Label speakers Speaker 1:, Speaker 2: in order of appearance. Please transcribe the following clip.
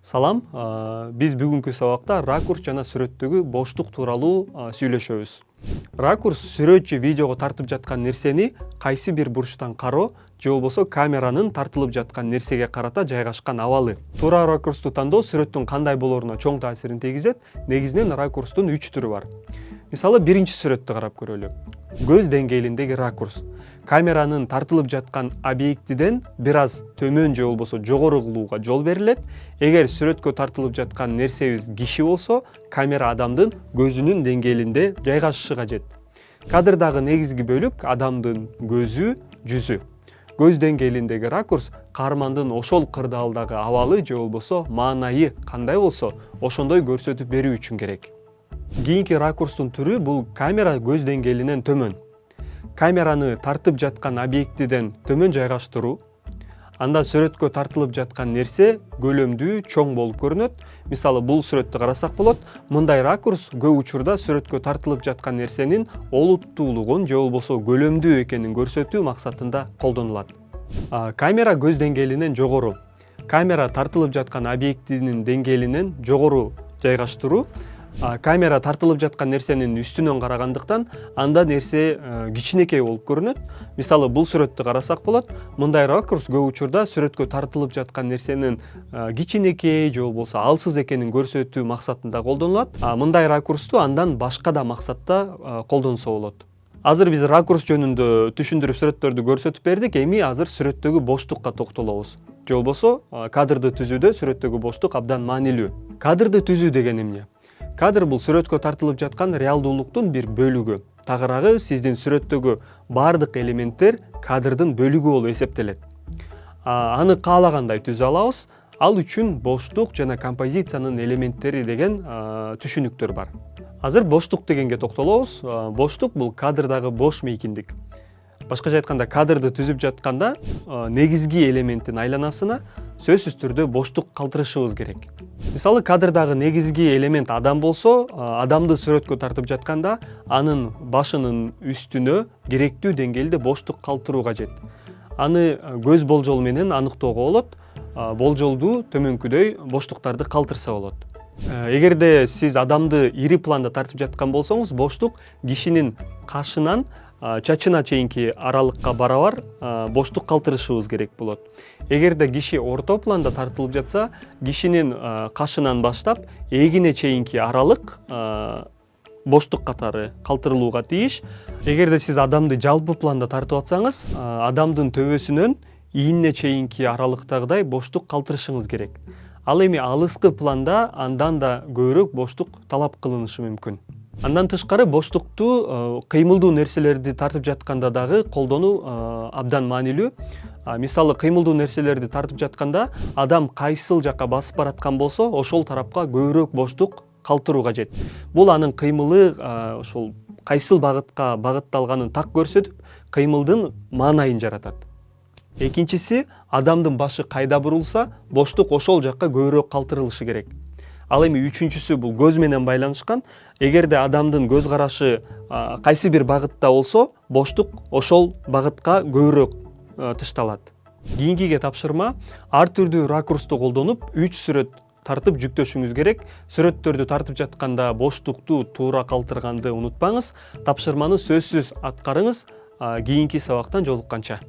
Speaker 1: Салам, биз бүгүнкү сабакта ракурс жана сүрөттөгү боштук тууралуу сүйлөшөбүз. Ракурс сүрөтчү видеого тартып жаткан нерсени кайсы бир бурчтан кароо же болбосо камеранын тартылып жаткан нерсеге карата жайгашкан абалы. Туура ракурсту тандоо сүрөттүн кандай болоруна чоң таасирин тийгизет. Негизинен ракурстун 3 түрү бар. Мисалы, биринчи сүрөттү карап көрөлү. Көз деңгээлиндеги ракурс. Камеранын тартылып жаткан объектиден бир аз төмөн же болбосо жогору кылууга жол берилет. Эгер сүрөткө тартылып жаткан нерсебиз киши болсо, камера адамдын көзүнүн деңгээлинде жайгашышы кажет. Кадрдагы негизги бөлүк адамдын көзү, жүзү. Көз деңгээлиндеги ракурс каармандын ошол кырдаалдагы абалы же болбосо маанайы кандай болсо, ошондой көрсөтүп берүү үчүн керек. Кийинки ракурстун түрү бул камера көз деңгээлинен төмөн. Камераны тартып жаткан объектиден төмөн жайгаштыруу. Анда сүрөткө тартылып жаткан нерсе көлөмдүү, чоң болуп көрүнөт. Мисалы, бул сүрөттү карасак болот. Мындай ракурс көп учурда сүрөткө тартылып жаткан нерсенин олуттуулугун же болбосо көлөмдүү экенин көрсөтүү максатында колдонулат. Камера көз деңгээлинен жогору. Камера тартылып жаткан объектинин деңгээлинен жогору жайгаштыруу. Камера тартылып жаткан нерсенин үстүнөн карагандыктан анда нерсе кичинекей болуп көрүнөт. Мисалы, бул сүрөттү карасак болот. Мындай ракурс көп учурда сүрөткө тартылып жаткан нерсенин кичинекей же болбосо алсыз экенин көрсөтүү максатында колдонулат. Мындай ракурсту андан башка да максатта колдонсо болот. Азыр биз ракурс жөнүндө түшүндүрүп сүрөттөрдү көрсөтүп бердик. Эми азыр сүрөттөгү боштукка токтолобуз. Же болбосо кадрды түзүүдө сүрөттөгү боштук абдан маанилүү. Кадрды түзүү деген эмне? Кадр бул сүрөткө тартылып жаткан реалдуулуктун бир бөлүгү. Тагыраагы, сиздин сүрөттөгү бардык элементтер кадрдын бөлүгү болуп эсептелет. Аны каалагандай түзө алабыз. Ал үчүн боштук жана композициянын элементтери деген түшүнүктөр бар. Азыр боштук дегенге токтолобуз. Боштук бул кадрдагы бош мейкиндик. Башкача айтканда, кадрды түзүп жатканда негизги элементтин айланасына сөзсүз түрдө боштук калтырышыбыз керек. Мисалы, кадрдагы негизги элемент адам болсо, адамды сүрөткө тартып жатканда анын башынын үстүнө керектүү деңгээлде боштук калтыруу кажет. Аны көз болжол менен аныктоого болот. Болжолду төмөнкүдөй боштуктарды калтырса болот. Эгерде сиз адамды ири планда тартып жаткан болсоңуз, боштук кишинин кашынан чачына чейинки аралыкка барабар боштук калтырышыбыз керек болот. Эгерде киши орто планда тартылып жатса, кишинин кашынан баштап эгине чейинки аралык боштук катары калтырылууга тийиш. Эгерде сиз адамды жалпы планда тартып атсаңыз, адамдын төбөсүнөн ийине чейинки аралыктагыдай боштук калтырышыңыз керек. Ал эми алыскы планда андан да көбүрөөк боштук талап кылынышы мүмкүн. Андан тышкары, боштукту кыймылдуу нерселерди тартып жатканда дагы колдонуу абдан маанилүү. Мисалы, кыймылдуу нерселерди тартып жатканда адам кайсыл жакка басып бараткан болсо, ошол тарапка көбүрөөк боштук калтыруу кажет. Бул анын кыймылы ошол кайсыл багытка багытталганын так көрсөтүп, кыймылдын маанайын жаратат. Экинчиси, адамдын башы кайда бурулса, боштук ошол жакка көбүрөөк калтырылышы керек. Ал эми үчүнчүсү бул көз менен байланышкан. Эгерде адамдын көз карашы кайсы бир багытта болсо, боштук ошол багытка көбүрөөк тышталат. Кийинкиге тапшырма: ар түрдүү ракурсту колдонуп 3 сүрөт тартып жүктөшүңүз керек. Сүрөттөрдү тартып жатканда боштукту туура калтырганды унутпаңыз. Тапшырманы сөзсүз аткарыңыз. Кийинки сабактан жолукканча.